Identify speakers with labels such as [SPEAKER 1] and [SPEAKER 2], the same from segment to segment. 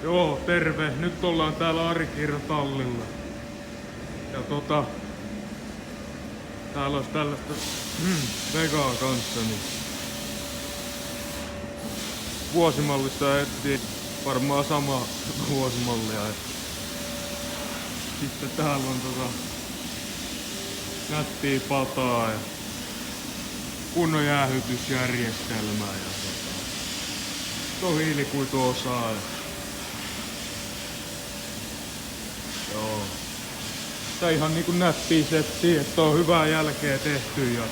[SPEAKER 1] Joo, terve. Nyt ollaan täällä Arikiiran tallilla. Ja täällä olisi tällaista Vegaa kanssa, niin vuosimallista etsii varmaan samaa vuosimallia. Sitten täällä on nättiä pataa ja kunnon jäähytysjärjestelmää ja on hiilikuituosaa. Joo. Tää ihan niinku nättiä settiä, että on hyvää jälkeä tehty ja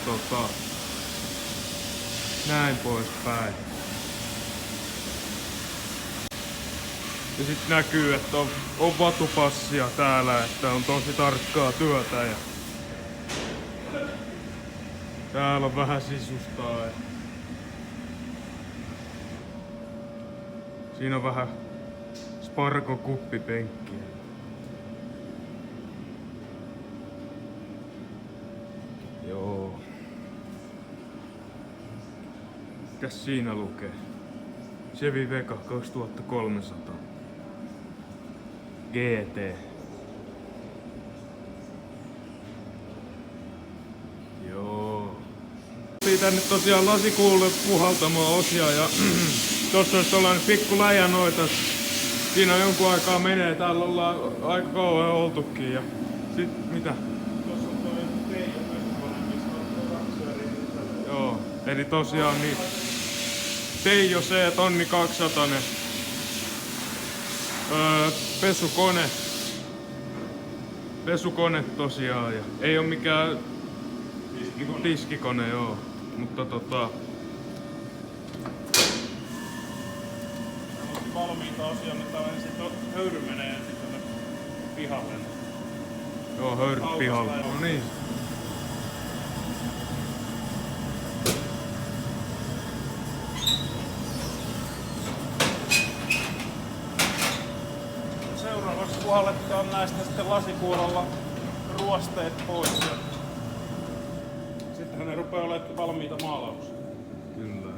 [SPEAKER 1] näin poispäin. Ja sit näkyy, että on vatupassia täällä, että on tosi tarkkaa työtä ja täällä on vähän sisustaa ja siinä on vähän sparkokuppipenkkiä. Joo. Mitäs siinä lukee? Chevy Vega 2300 GT. Joo. Tänne tosiaan lasikuulle puhaltamaan osia ja tossa olisi tollanen pikku läjänoitas. Siinä jonkun aikaa menee, täällä ollaan aika kauan oltukin ja sit mitä? Tossa on toi Teijo pesukone, missä on raksueri. Joo, eli tosiaan niin Teijo C tonni 200 pesukone tosiaan ja ei oo mikään tiskikone joo, mutta
[SPEAKER 2] valmiita osia, mutta sitten höyry menee sitten pihalle.
[SPEAKER 1] Joo, höyry pihalle. No niin.
[SPEAKER 2] Seuraavaksi puhalletaan näistä sitten lasikuoralla ruosteet pois. Sittenhän ne rupeaa olemaan valmiita maalauksia.
[SPEAKER 1] Kyllä.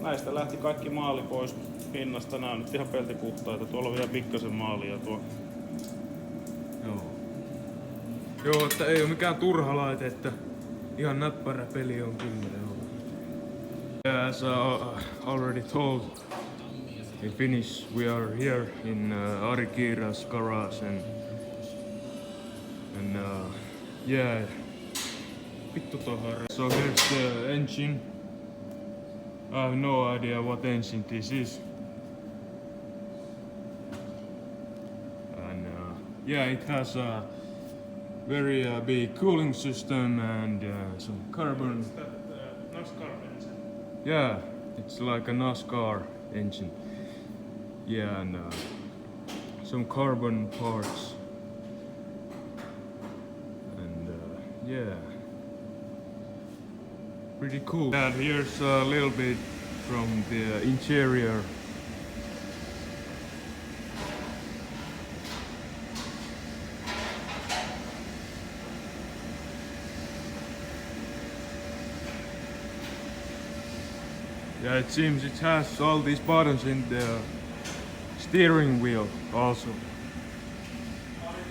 [SPEAKER 2] Näistä lähti kaikki maali pois pinnasta. Nää on nyt ihan peltipuhtaita. Tuolla on vielä pikkasen maalia tuo.
[SPEAKER 1] Joo, että ei oo mikään turha laite, että ihan näppärä peli on kyllä. Yeah, as already told, in Finnish we are here in Arikiira's garage and yeah, vittu tohon. So here's the engine. I have no idea what engine this is. And yeah, it has a very big cooling system and some carbon.
[SPEAKER 2] Is that NASCAR engine?
[SPEAKER 1] Yeah, it's like a NASCAR engine. Yeah, and some carbon parts. And yeah, pretty cool. And here's a little bit from the interior. Yeah, it seems it has all these buttons in the steering wheel also.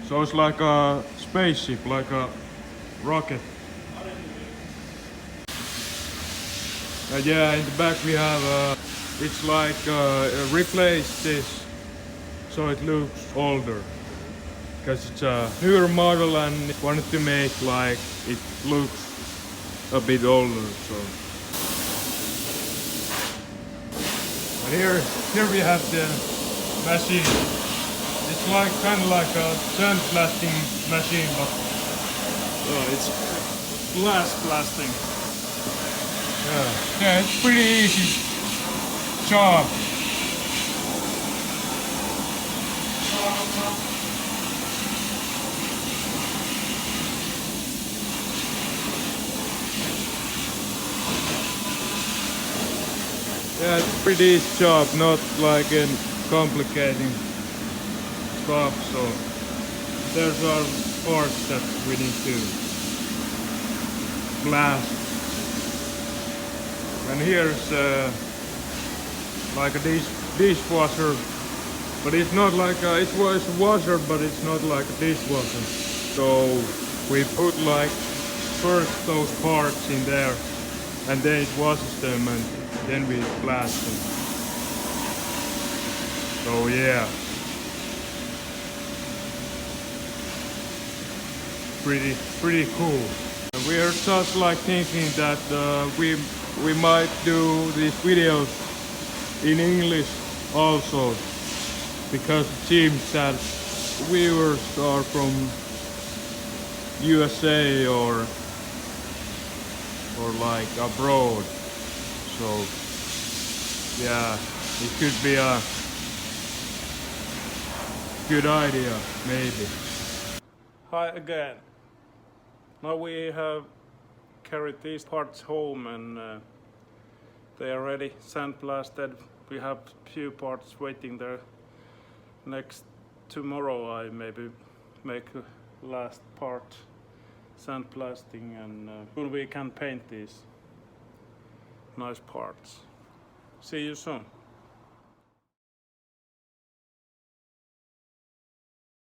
[SPEAKER 1] So it's like a spaceship, like a rocket. Yeah, in the back we have it's like replace this so it looks older. Because it's a newer model and wanted to make like it looks a bit older. So. And here we have the machine. It's like kind of like a sandblasting machine, but
[SPEAKER 2] It's glass blasting.
[SPEAKER 1] yeah, it's pretty easy job. Yeah, it's pretty easy job, not like in complicating stuff. So there's our parts that we need to blast. And here's like a dishwasher, but it's not like it was a washer, but it's not like a dishwasher. So we put like first those parts in there, and then it washes them, and then we blast them. So yeah, pretty cool. And we are just like thinking that we might do these videos in English also, because it seems that viewers are from USA or like abroad. So yeah, it could be a good idea, maybe.
[SPEAKER 2] Hi again. Now we have carried these parts home and they are ready, sandblasted. We have few parts waiting there. Next tomorrow I maybe make a last part sandblasting, and soon we can paint these nice parts. See you soon.